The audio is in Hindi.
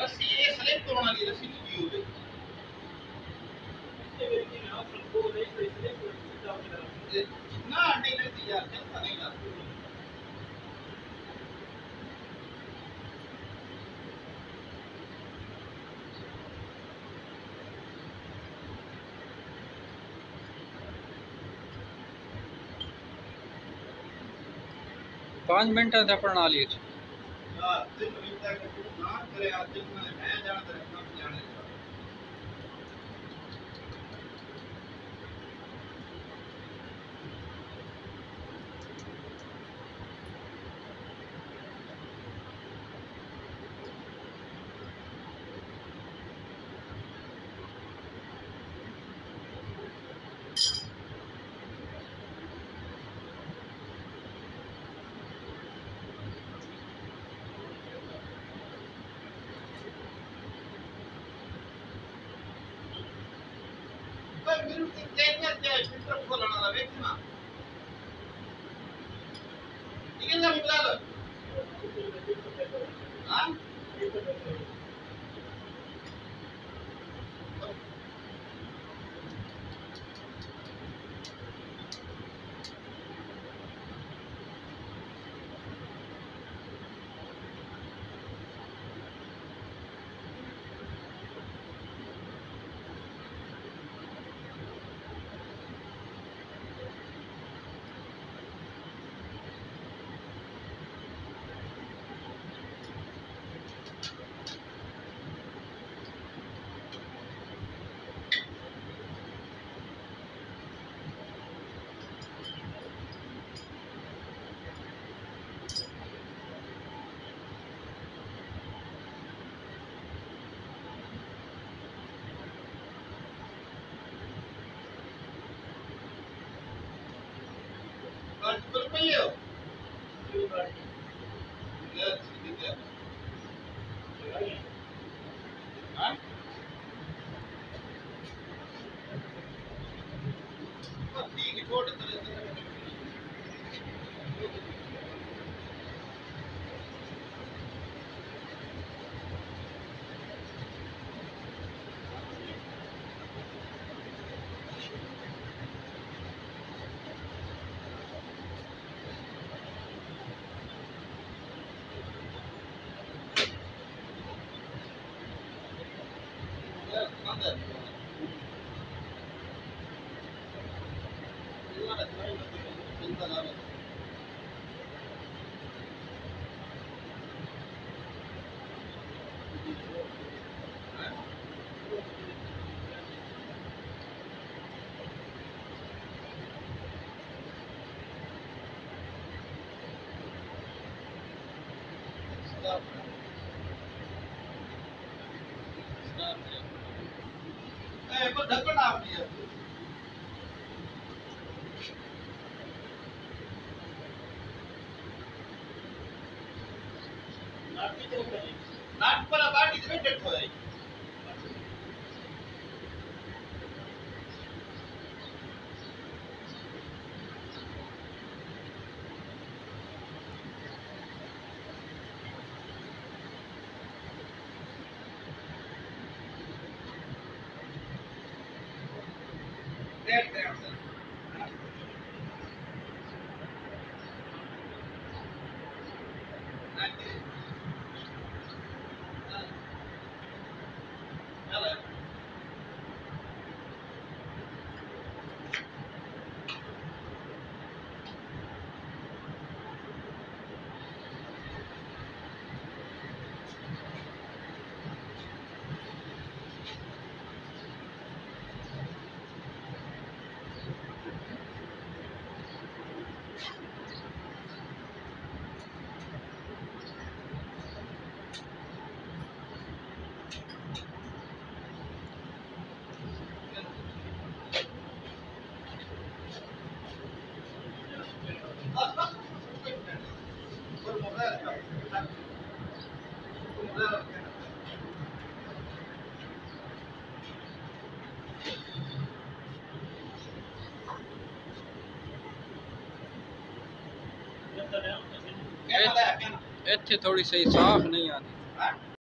रस्सी ये स्लिप होने वाली रस्सी की हो गई ना नहीं नहीं यार चलता नहीं यार पाँच मिनट से पढ़ना लिए हां दिन में तक ना करे आज दिन में मैं जान दे काम जाने मेरे को देखना चाहिए फिल्टर खोलना वाला देखना ठीक है ना बुला लो हां पर पे हो ये ठीक है हां ठीक है छोड़ दे पर ढक्कन आप दिया नाट पर बाटी में डेट हो जाएगी डेट डेट इतने थोड़ी सही साफ नहीं आती।